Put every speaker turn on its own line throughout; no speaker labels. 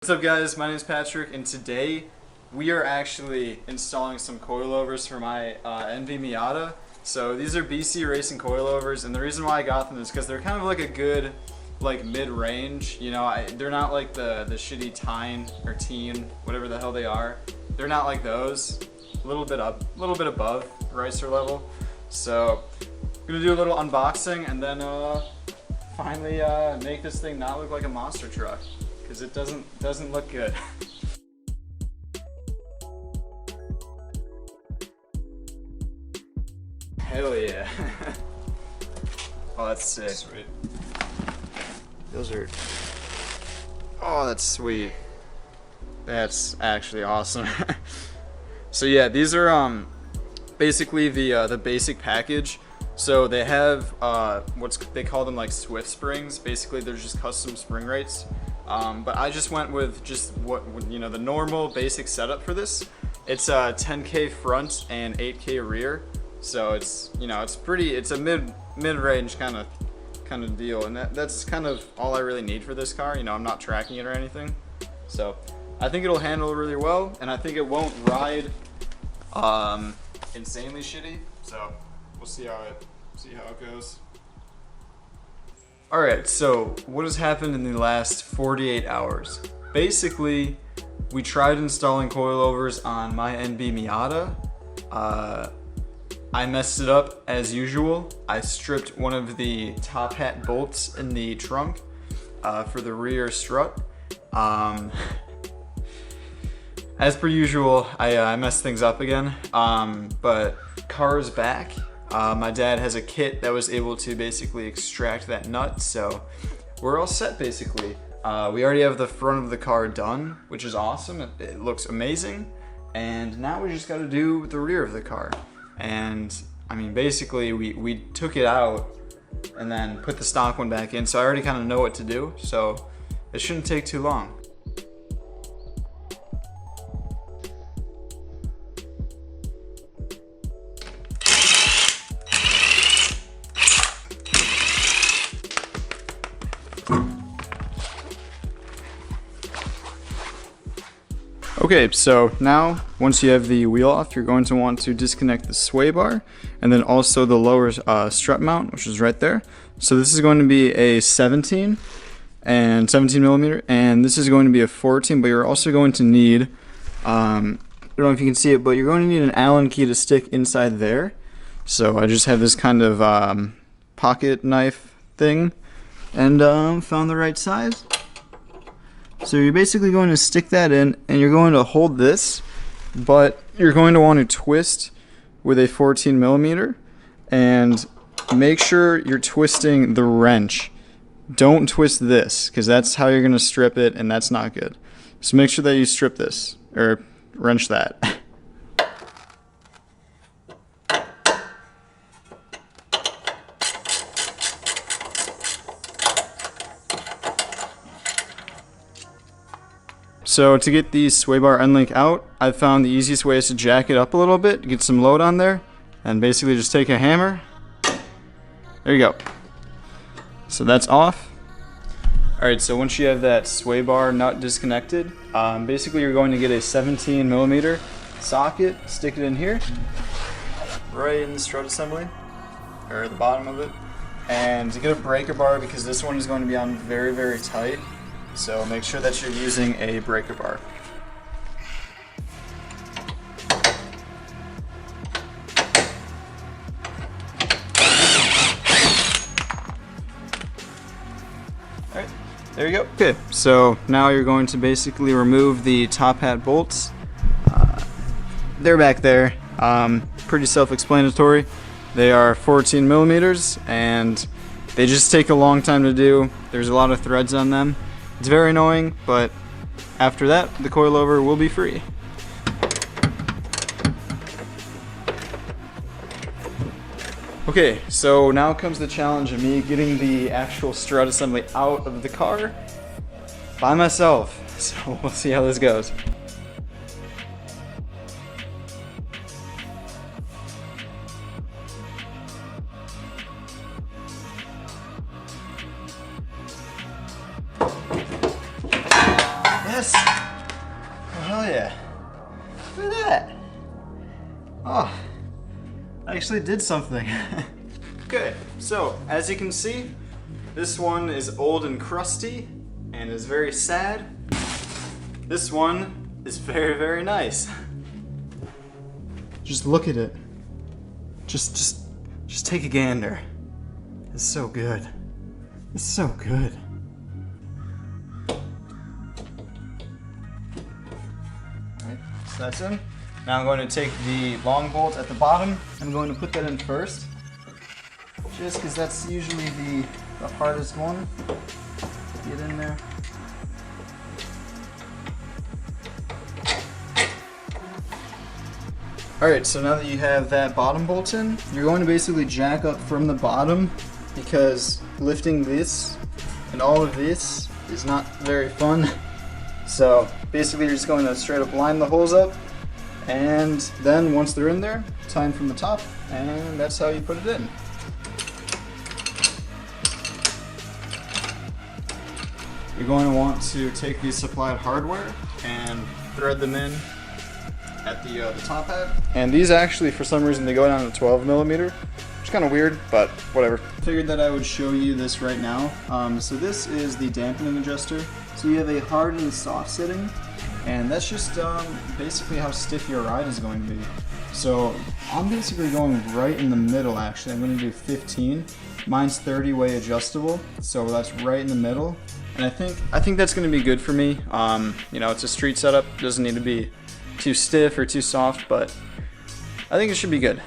What's up guys, my name is Patrick and today we are actually installing some coilovers for my NV Miata. So these are BC Racing coilovers, and the reason why I got them is because they're kind of like a good mid-range, you know. They're not like the shitty Tine or Teen, whatever the hell they are. They're not like those, a little bit above Ricer level. So I'm gonna do a little unboxing and then finally make this thing not look like a monster truck, because it doesn't look good. Hell yeah. Oh, that's sick. Sweet. Those are... Oh, that's sweet. That's actually awesome. So yeah, these are basically the basic package. So they have they call them like Swift springs. Basically, they're just custom spring rates. But I just went with just the normal basic setup for this. It's a 10K front and 8K rear. So it's it's a mid-range kind of deal, and that's kind of all I really need for this car. You know, I'm not tracking it or anything. So I think it'll handle really well, and I think it won't ride insanely shitty. So we'll see how it goes. Alright, so what has happened in the last 48 hours? Basically, we tried installing coilovers on my NB Miata. I messed it up as usual. I stripped one of the top hat bolts in the trunk for the rear strut. As per usual, I messed things up again, but car is back. My dad has a kit that was able to basically extract that nut, so we're all set basically. We already have the front of the car done, which is awesome. It looks amazing. And now we just got to do the rear of the car. And I mean, basically we took it out and then put the stock one back in, so I already kind of know what to do, so it shouldn't take too long. Okay, so now once you have the wheel off, you're going to want to disconnect the sway bar and then also the lower strut mount, which is right there. So this is going to be a 17 millimeter, and this is going to be a 14, but you're also going to need, I don't know if you can see it, but you're going to need an Allen key to stick inside there. So I just have this kind of pocket knife thing and found the right size. So you're basically going to stick that in, and you're going to hold this, but you're going to want to twist with a 14 millimeter, and make sure you're twisting the wrench. Don't twist this, because that's how you're going to strip it, and that's not good. So make sure that you strip this, or wrench that. So to get the sway bar end link out, I found the easiest way is to jack it up a little bit, get some load on there, and basically just take a hammer. There you go. So that's off. Alright, so once you have that sway bar nut disconnected, basically you're going to get a 17 millimeter socket, stick it in here, right in the strut assembly, or the bottom of it, and to get a breaker bar, because this one is going to be on very, very tight. So make sure that you're using a breaker bar. Alright, there you go. Okay, so now you're going to basically remove the top hat bolts. They're back there. Pretty self-explanatory. They are 14 millimeters, and they just take a long time to do. There's a lot of threads on them. It's very annoying, but after that, the coilover will be free. Okay, so now comes the challenge of me getting the actual strut assembly out of the car by myself. So we'll see how this goes. Yes! that? Oh, I actually did something. Okay, so as you can see, this one is old and crusty and is very sad. This one is very, very nice. Just look at it. Just take a gander. It's so good. It's so good. Alright, so that's in. Now I'm going to take the long bolt at the bottom. I'm going to put that in first. Just because that's usually the hardest one. Get in there. Alright, so now that you have that bottom bolt in, you're going to basically jack up from the bottom because lifting this and all of this is not very fun. So basically you're just going to straight up line the holes up, and then once they're in there, tighten from the top, and that's how you put it in. You're going to want to take these supplied hardware and thread them in at the top hat. And these actually, for some reason, they go down to 12 millimeter, which is kind of weird, but whatever. Figured that I would show you this right now. So this is the dampening adjuster. So you have a hard and soft setting, and that's just basically how stiff your ride is going to be. So I'm basically going right in the middle. Actually, I'm going to do 15. Mine's 30 way adjustable, so that's right in the middle. And I think that's going to be good for me. You know, it's a street setup. It doesn't need to be too stiff or too soft, but I think it should be good.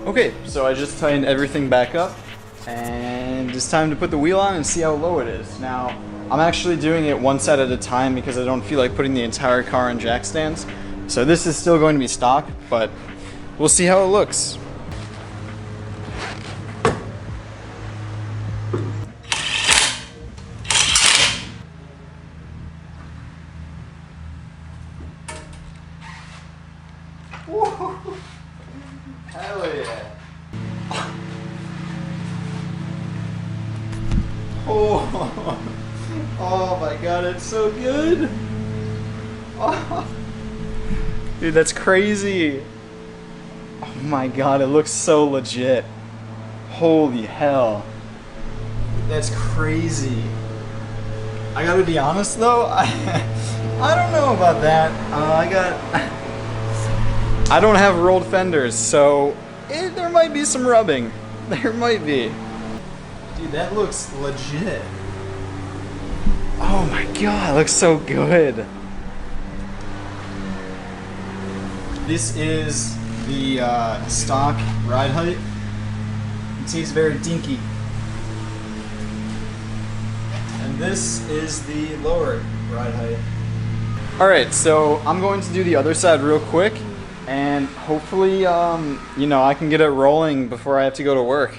Okay, so I just tightened everything back up, and it's time to put the wheel on and see how low it is. Now, I'm actually doing it one side at a time because I don't feel like putting the entire car on jack stands. So this is still going to be stock, but we'll see how it looks. Woo! Hell yeah! Oh, oh my god, it's so good! Oh. Dude, that's crazy! Oh my god, it looks so legit. Holy hell. That's crazy. I gotta be honest though, I don't know about that. I don't have rolled fenders, so there might be some rubbing. There might be. Dude, that looks legit. Oh my god, it looks so good. This is the stock ride height. You can see it's very dinky. And this is the lower ride height. Alright, so I'm going to do the other side real quick. And hopefully, you know, I can get it rolling before I have to go to work.